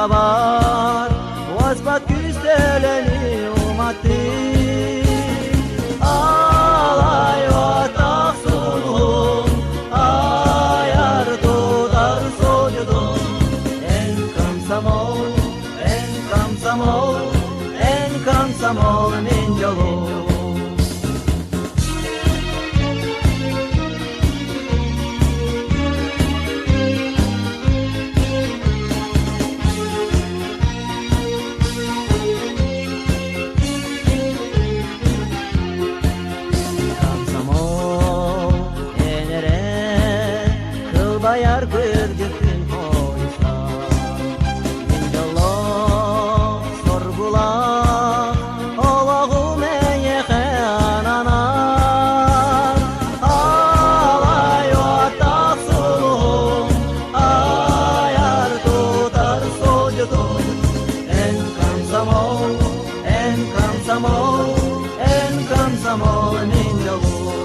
kabar Vazbat güzeleni umati Alay vatak sulhum Ayar dudar sojudum En kamsamol ninjalo bayar berjetin hoysa Ninjalo sorbula Olahu menye kheananar Alay vatak sulhum Ayar tutar sojudum En kamsamol